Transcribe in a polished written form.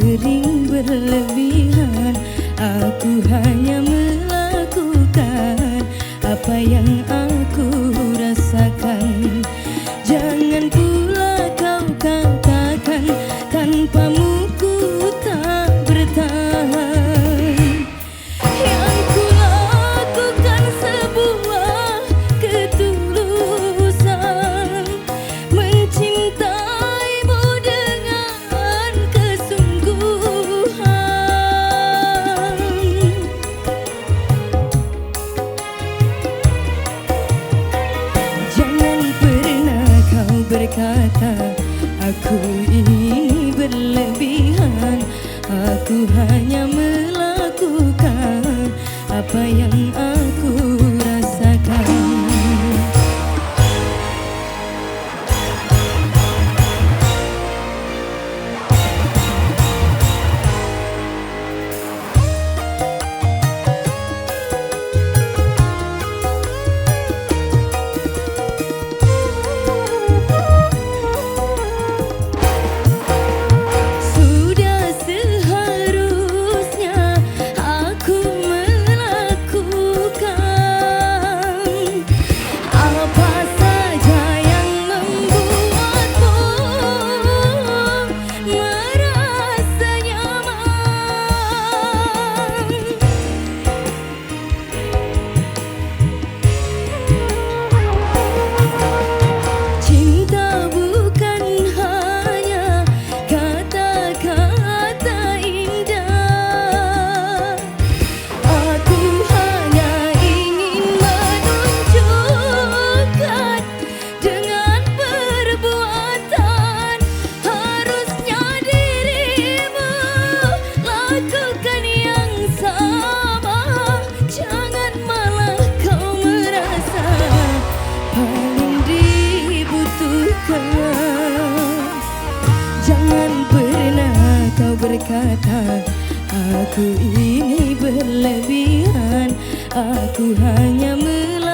sering berlebihan. Aku hanya melakukan apa yang aku rasakan. Jangan pula kau katakan tanpamu ku tak bertahan. Yang kulakukan sebuah ketulusan, mencintaimu dengan kesungguhan. Jangan pernah kau berkata aku ini berlebihan. Aku hanya melakukan apa yang aku rasakan. Sudah seharusnya aku melakukan apa saja yang membuatmu merasa nyaman. Cinta bukan hanya kata-kata indah. Aku hanya ingin menunjukkan dengan perbuatan. Harusnya dirimu lakukan yang sama. Jangan malah kau merasa paling dibutuhkan. Jangan pernah kau berkata aku ini berlebihan. Aku hanya melakukan